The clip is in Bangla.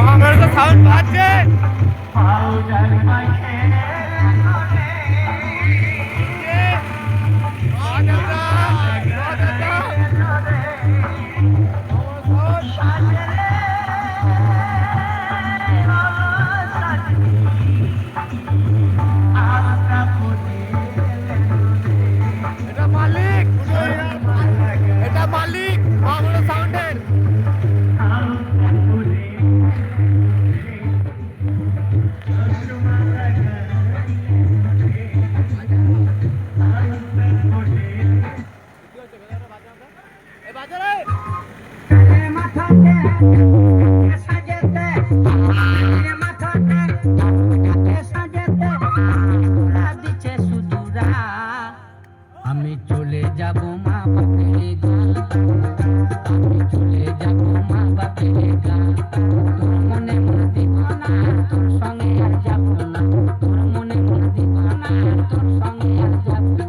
আমার তো সাউন্ড বাজছে। এটা মালিক, এটা মালিক বাংলা সাউন্ডের। আমি চলে যাব মা বাপের গাঁ, আমি চলে যাব মা বাপের গাঁ। তোর মনে মনে দিব না, তোর সঙ্গে আর যাব না, তোর মনে মনে দিব না, তোর সঙ্গে আর যাব না।